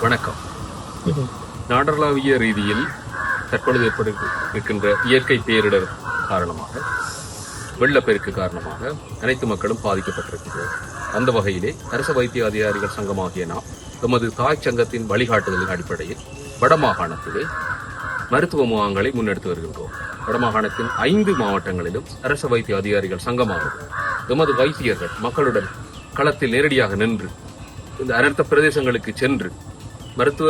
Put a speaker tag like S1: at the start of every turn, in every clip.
S1: வணக்கம். நாடளாவிய ரீதியில் தற்பொழுது ஏற்பட்டிருக்கின்ற இயற்கை பேரிடர் காரணமாக, வெள்ளப்பெருக்கு காரணமாக அனைத்து மக்களும் பாதிக்கப்பட்டிருக்கின்றனர். அந்த வகையிலே அரச வைத்திய அதிகாரிகள் சங்கமாகிய நாம் எமது தாய் சங்கத்தின் வழிகாட்டுதலின் அடிப்படையில் வடமாகாணத்திலே மருத்துவ முகாம்களை முன்னெடுத்து வருகின்றோம். வடமாகாணத்தின் 5 மாவட்டங்களிலும் அரச வைத்திய அதிகாரிகள் சங்கமாகும் எமது வைத்தியர்கள் மக்களுடன் களத்தில் நேரடியாக நின்று இந்த அனர்த்த பிரதேசங்களுக்கு சென்று மருத்துவ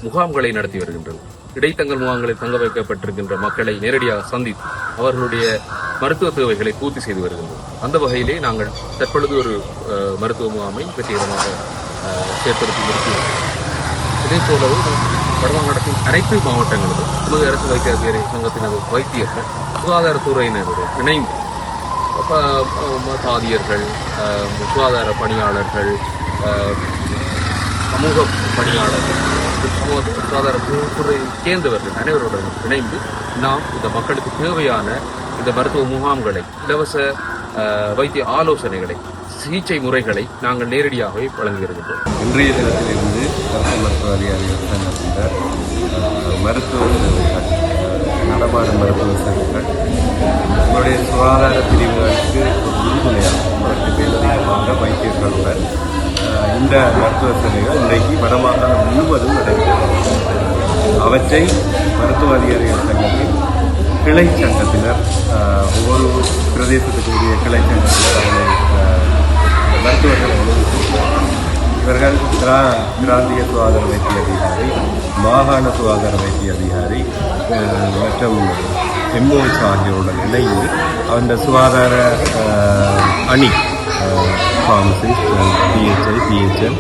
S1: முகாம்களை நடத்தி வருகின்றனர். இடைத்தங்கல் முகாம்களில் தங்க வைக்கப்பட்டிருக்கின்ற மக்களை நேரடியாக சந்தித்து அவர்களுடைய மருத்துவ தேவைகளை பூர்த்தி செய்து வருகின்றனர். அந்த வகையிலே நாங்கள் தற்பொழுது ஒரு மருத்துவ முகாமை வெற்றிகரமாக ஏற்படுத்தி இருக்கிறோம். இதே போலவே வடமாகாணத்தின் அனைத்து மாவட்டங்களிலும் நமது அரசு வைத்திய அதிகாரி சங்கத்தினது வைத்தியர்கள் சுகாதாரத்துறையினருடன் இணைந்து தாதியர்கள், சுகாதார பணியாளர்கள், சமூக பணியாளர்கள், சுகாதாரத்துறை சேர்ந்தவர்கள் அனைவருடன் இணைந்து நாம் இந்த மக்களுக்கு தேவையான இந்த மருத்துவ முகாம்களை, இலவச வைத்திய ஆலோசனைகளை, சிகிச்சை முறைகளை நாங்கள் நேரடியாகவே வழங்கி வருகின்றோம்.
S2: இன்றைய தினத்திலிருந்து அரசு மருத்துவ அதிகாரிகள் சங்கத்தினர் மருத்துவ சேவைகள், நடமாடும் மருத்துவ சேவைகள் நம்முடைய சுகாதார பிரிவுகளுக்கு உறுதுணையாக அதற்கு மேலதிகமாக வைத்தியர்களுடன் இந்த மருத்துவ சேவைகள் இன்றைக்கு வடமாகாணம் முழுவதும் நடைபெறுகிறது. அவற்றை மருத்துவ அதிகாரிகள் சங்கத்தின் கிளை சங்கத்தினர், ஒவ்வொரு பிரதேசத்துக்குரிய கிளை சங்கத்தினர் அவர்களை மருத்துவர்கள் இவர்கள் பிராந்திய சுகாதார வைத்திய அதிகாரி, மாகாண சுகாதார வைத்திய அதிகாரி மற்றும் எம்ஓஎஸ் ஆகியோருடன் இணைந்து அந்த சுகாதார அணி, ஃபார்மசிஸ்ட், பிஹெச்ஐ, பிஹெச்எம்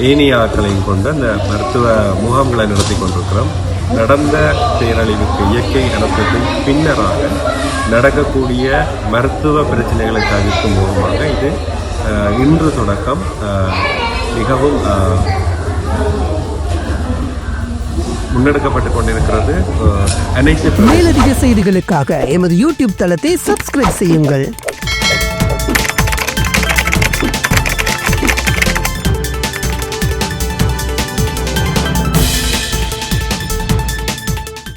S2: ஏனைய ஆட்களையும் கொண்டு அந்த மருத்துவ முகாம்களை நடத்தி கொண்டிருக்கிறோம். நடந்த பேரழிவுக்கு இயற்கை அனர்த்தத்தின் பின்னராக நடக்கக்கூடிய மருத்துவ பிரச்சனைகளை தவிர்க்கும் மூலமாக இது இன்று தொடக்கம் மிகவும் முன்னெடுக்கப்பட்டுக் கொண்டிருக்கிறது. அனைத்து
S3: மேலதிக செய்திகளுக்காக எமது யூடியூப் தளத்தை சப்ஸ்கிரைப் செய்யுங்கள்.